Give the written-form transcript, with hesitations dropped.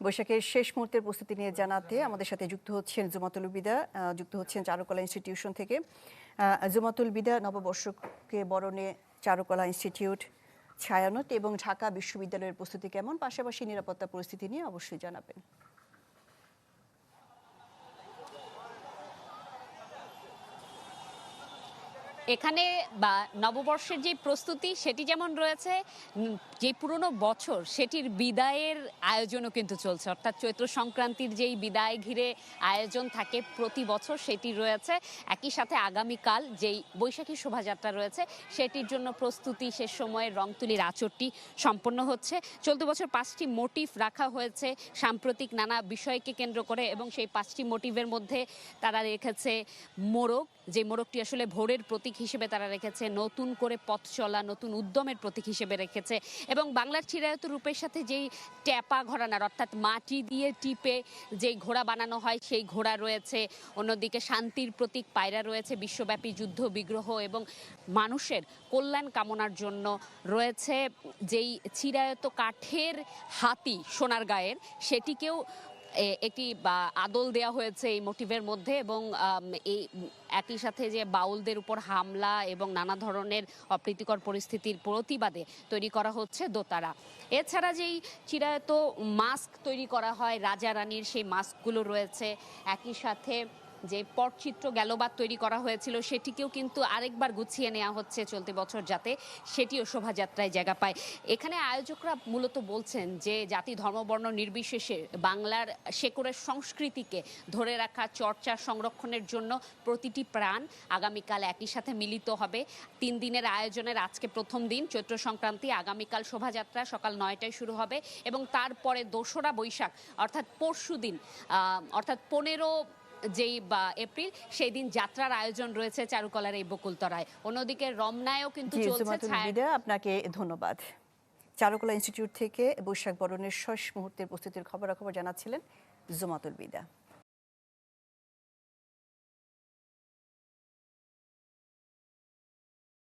বৈশাখের শেষ মুহূর্তের প্রস্তুতি নিয়ে জানাতে আমাদের সাথে যুক্ত হচ্ছেন জুমাতুল বিদা, যুক্ত হচ্ছেন চারুকলা ইনস্টিটিউশন থেকে। জুমাতুল বিদা, নববর্ষকে বরণে চারুকলা ইনস্টিটিউট, ছায়ানট এবং ঢাকা বিশ্ববিদ্যালয়ের প্রস্তুতি কেমন, পাশাপাশি নিরাপত্তা পরিস্থিতি নিয়ে অবশ্যই জানাবেন। এখানে বা নববর্ষের যে প্রস্তুতি সেটি যেমন রয়েছে, যে পুরনো বছর সেটির বিদায়ের আয়োজনও কিন্তু চলছে, অর্থাৎ চৈত্র সংক্রান্তির যেই বিদায় ঘিরে আয়োজন থাকে প্রতি বছর সেটি রয়েছে। একই সাথে আগামীকাল যেই বৈশাখী শোভাযাত্রা রয়েছে সেটির জন্য প্রস্তুতি, শেষ সময়ের রংতুলির আচরটি সম্পন্ন হচ্ছে। চলতি বছর 5টি মোটিভ রাখা হয়েছে সাম্প্রতিক নানা বিষয়কে কেন্দ্র করে, এবং সেই 5টি মোটিভের মধ্যে তারা রেখেছে মোরগ, যে মোরগটি আসলে ভোরের প্রতীক হিসেবে তারা রেখেছে, নতুন করে পথ চলা, নতুন উদ্যমের প্রতীক হিসেবে রেখেছে, এবং বাংলার চিরায়ত রূপের সাথে যেই ট্যাপা ঘোড়ানার অর্থাৎ মাটি দিয়ে টিপে যেই ঘোড়া বানানো হয় সেই ঘোড়া রয়েছে। অন্যদিকে শান্তির প্রতীক পায়রা রয়েছে, বিশ্বব্যাপী যুদ্ধ বিগ্রহ এবং মানুষের কল্যাণ কামনার জন্য রয়েছে যেই চিরায়ত কাঠের হাতি সোনারগাঁয়ের, সেটিকেও একটি আদল দেওয়া হয়েছে এই মোটিভের মধ্যে। এবং এই একই সাথে যে বাউলদের উপর হামলা এবং নানা ধরনের অপ্রীতিকর পরিস্থিতির প্রতিবাদে তৈরি করা হচ্ছে দোতারা। এছাড়া যেই চিরায়ত মাস্ক তৈরি করা হয় রাজা রানীর, সেই মাস্কগুলো রয়েছে। একই সাথে যে পটচিত্র গ্যালোবাদ তৈরি করা হয়েছিল সেটিকেও কিন্তু আরেকবার গুছিয়ে নেওয়া হচ্ছে চলতি বছর, যাতে সেটিও শোভাযাত্রায় জায়গা পায়। এখানে আয়োজকরা মূলত বলছেন যে জাতি ধর্ম বর্ণ নির্বিশেষে বাংলার শেকড়ের সংস্কৃতিকে ধরে রাখা, চর্চা, সংরক্ষণের জন্য প্রতিটি প্রাণ আগামীকাল একই সাথে মিলিত হবে। 3 দিনের আয়োজনের আজকে প্রথম দিন চৈত্র সংক্রান্তি, আগামীকাল শোভাযাত্রা সকাল 9টায় শুরু হবে এবং তারপরে 2রা বৈশাখ অর্থাৎ পরশু দিন, অর্থাৎ 15 যেই এপ্রিল, সেই দিন যাত্রার আয়োজন রয়েছে চারুকলার এই বকুলতরায়। অন্যদিকে রমনায়ও কিন্তু চলছে। আপনাকে ধন্যবাদ। চারুকলা ইনস্টিটিউট থেকে বৈশাখ বরণের শেষ মুহূর্তের প্রস্তুতির খবরাখবর জানাচ্ছিলেন জুমাতুল বিদা।